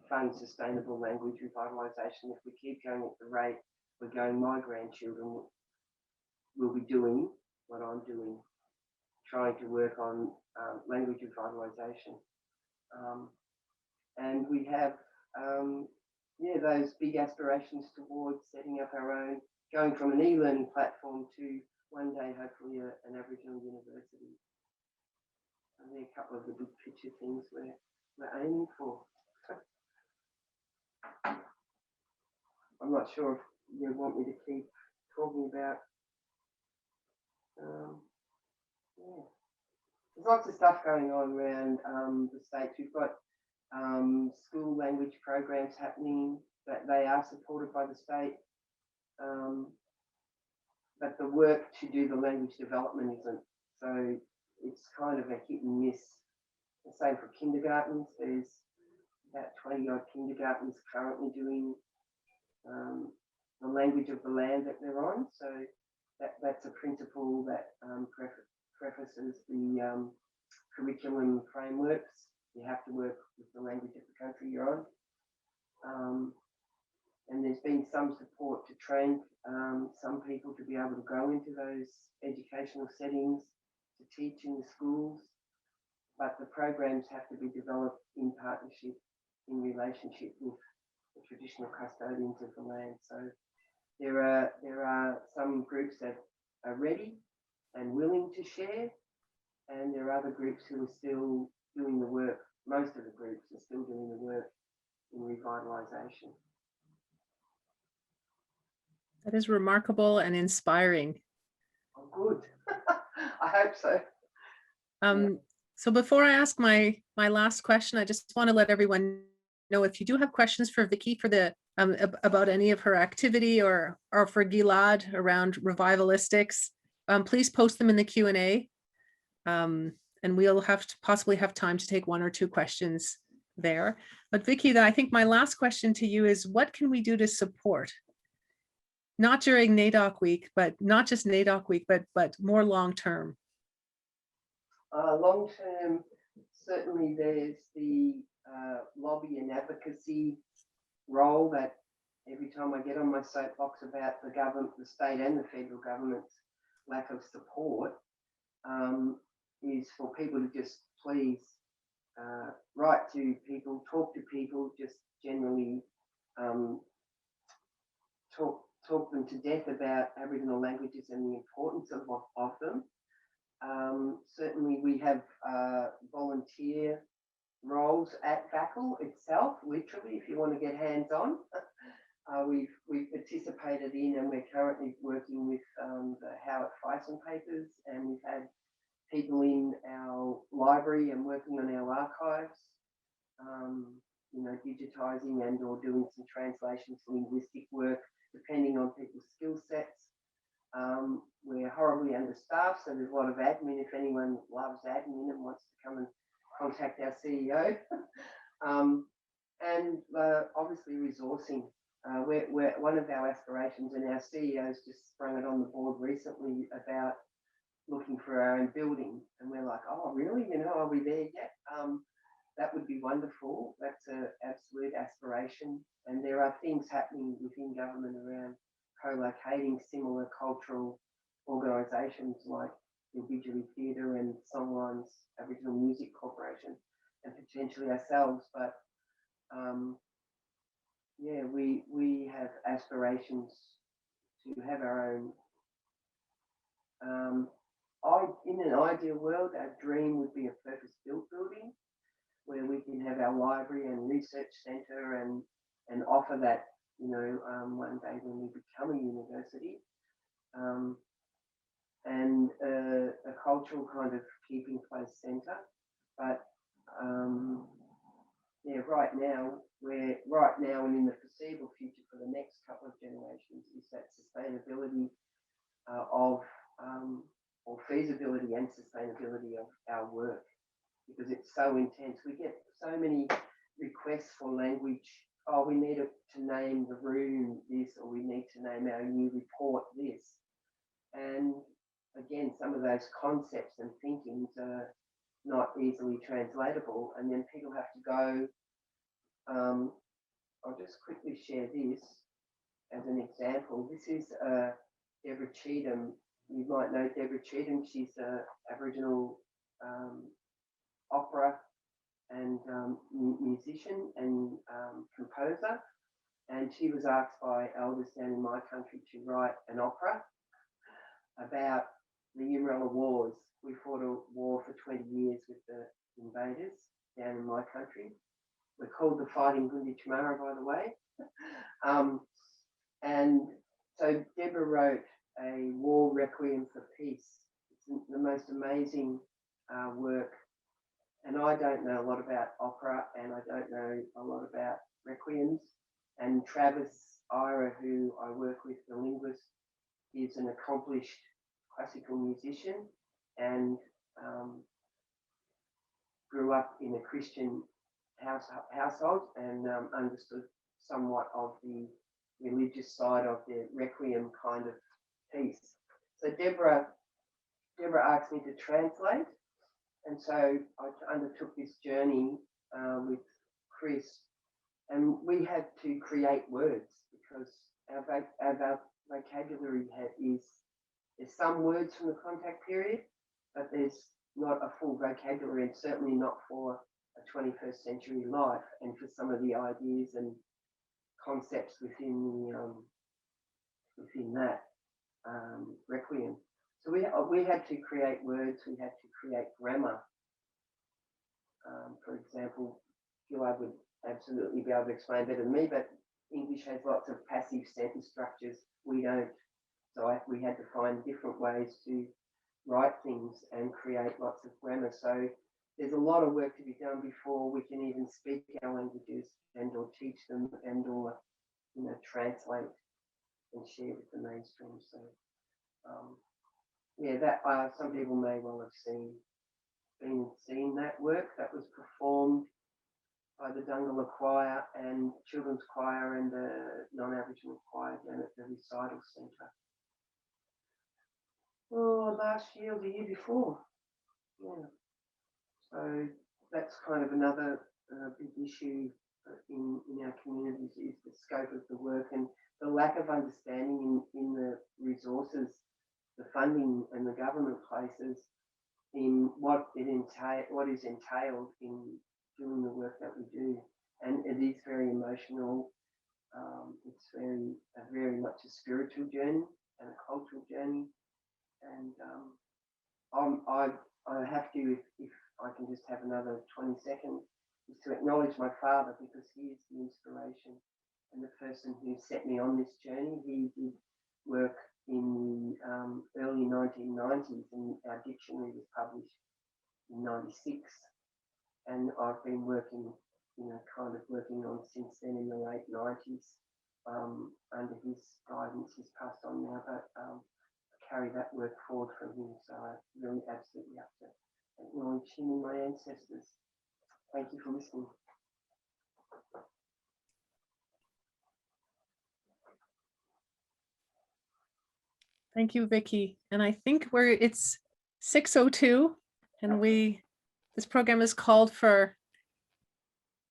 fund sustainable language revitalisation. If we keep going at the rate we're going, my grandchildren will be doing what I'm doing, trying to work on language revitalisation. And we have those big aspirations towards setting up our own, going from an e-learning platform to one day, hopefully, an Aboriginal university. And there are a couple of the big picture things we're aiming for. I'm not sure if you want me to keep talking about. There's lots of stuff going on around the States. We've got school language programs happening that they are supported by the state, but the work to do the language development isn't. So it's kind of a hit and miss. The same for kindergartens. There's about 20 odd kindergartens currently doing the language of the land that they're on. So that's a principle that prefaces the curriculum frameworks. You have to work with the language of the country you're on. And there's been some support to train some people to be able to go into those educational settings to teach in the schools. But the programs have to be developed in partnership, in relationship with the traditional custodians of the land. So there are some groups that are ready and willing to share, and there are other groups who are still doing the work. Most of the groups are still doing the work in revitalisation. That is remarkable and inspiring. Oh, good. I hope so. So before I ask my last question, I just want to let everyone know, if you do have questions for Vicki for the about any of her activity or for Ghil'ad around revivalistics, please post them in the Q&A, and we'll have to possibly have time to take one or two questions there. But Vicki, I think my last question to you is, what can we do to support? Not during NAIDOC week, but not just NAIDOC week, but more long term. Long term, certainly there's the lobby and advocacy role that every time I get on my soapbox about the government, the state and the federal government's lack of support, is for people to just please write to people, talk to people, just generally talk them to death about Aboriginal languages and the importance of them. Certainly we have volunteer roles at VACL itself, literally, if you want to get hands-on. We've participated in, and we're currently working with the Howard Fison papers, and we've had people in our library and working on our archives, digitising and or doing some translations, linguistic work, depending on people's skill sets. We're horribly understaffed, so there's a lot of admin. If anyone loves admin and wants to come and contact our CEO. And obviously resourcing. We're one of our aspirations, and our CEO's just sprung it on the board recently about looking for our own building. And we're like, oh, really? Are we there yet? that would be wonderful. That's an absolute aspiration. And there are things happening within government around co-locating similar cultural organisations like the Indigenous Theatre and Songlines Aboriginal Music Corporation, and potentially ourselves. But yeah, we have aspirations to have our own. In an ideal world, our dream would be a purpose-built building where we can have our library and research centre and offer that, you know, one day when we become a university, and a cultural kind of keeping place centre. But yeah, right now and in the foreseeable future for the next couple of generations is that sustainability or feasibility and sustainability of our work, because it's so intense. We get so many requests for language. Oh, we need to name the room this, or we need to name our new report this. And again, some of those concepts and thinkings are not easily translatable. And then people have to go, I'll just quickly share this as an example. This is Deborah Cheetham. You might know Deborah Cheetham. She's an Aboriginal opera and musician and composer, and she was asked by elders down in my country to write an opera about the Yimrala Wars. We fought a war for 20 years with the invaders down in my country. We're called the Fighting Gunditjmara, by the way. And so Deborah wrote a war requiem for peace. It's the most amazing work. And I don't know a lot about opera, and I don't know a lot about requiems. And Travis Ira, who I work with, the linguist, is an accomplished classical musician and grew up in a Christian household and understood somewhat of the religious side of the requiem kind of piece. So Deborah asked me to translate, and so I undertook this journey with Chris, and we had to create words because our vocabulary there's some words from the contact period, but there's not a full vocabulary, and certainly not for a 21st century life, and for some of the ideas and concepts within that requiem. So we had to create words, we had to create grammar. For example, Ghil'ad would absolutely be able to explain better than me, but English has lots of passive sentence structures. We don't. So we had to find different ways to write things and create lots of grammar. So there's a lot of work to be done before we can even speak our languages and or teach them and or, you know, translate and share with the mainstream. So yeah, that some people may well have seen that work. That was performed by the Dungala Choir and Children's Choir and the non-Aboriginal Choir down at the Recital Centre. Oh, last year or the year before. Yeah. So that's kind of another big issue in our communities, is the scope of the work and the lack of understanding in the resources, the funding and the government places in what is entailed in doing the work that we do. And it is very emotional. It's very much a spiritual journey and a cultural journey. And I have to, if I can just have another 20 seconds, is to acknowledge my father, because he is the inspiration and the person who set me on this journey. He did work in the early 1990s, and our dictionary was published in 96. And I've been working, kind of working on since then in the late 90s under his guidance. He's passed on now, but I carry that work forward from him. So I really absolutely have to acknowledge him and my ancestors. Thank you for listening. Thank you, Vicki. And I think it's 6:02, and this program is called for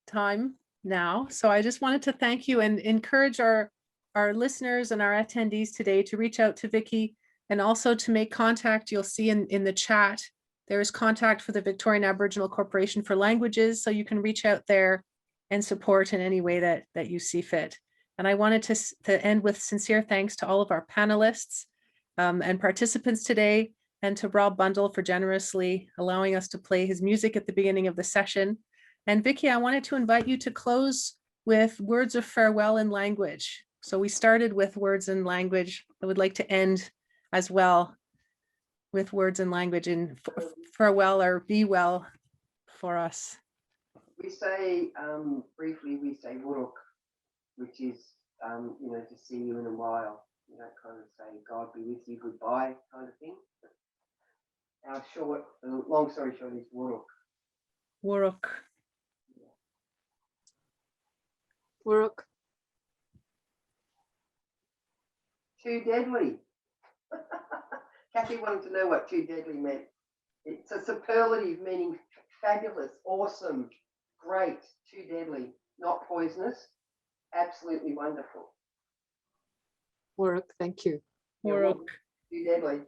time now. So I just wanted to thank you and encourage our listeners and our attendees today to reach out to Vicki and also to make contact. You'll see in the chat, there is contact for the Victorian Aboriginal Corporation for Languages. So you can reach out there and support in any way that you see fit. And I wanted to end with sincere thanks to all of our panelists and participants today, and to Rob Bundle for generously allowing us to play his music at the beginning of the session. And Vicki, I wanted to invite you to close with words of farewell in language. So we started with words in language. I would like to end as well with words in language, and farewell or be well for us. We say, briefly, we say wuruk, which is, to see you in a while. You don't kind of say, God be with you, goodbye kind of thing. Our long story short is wuruk. Wuruk. Wuruk. Too deadly. Kathy wanted to know what too deadly meant. It's a superlative meaning fabulous, awesome, great, too deadly, not poisonous, absolutely wonderful. Wuruk, thank you. Wuruk. Too deadly.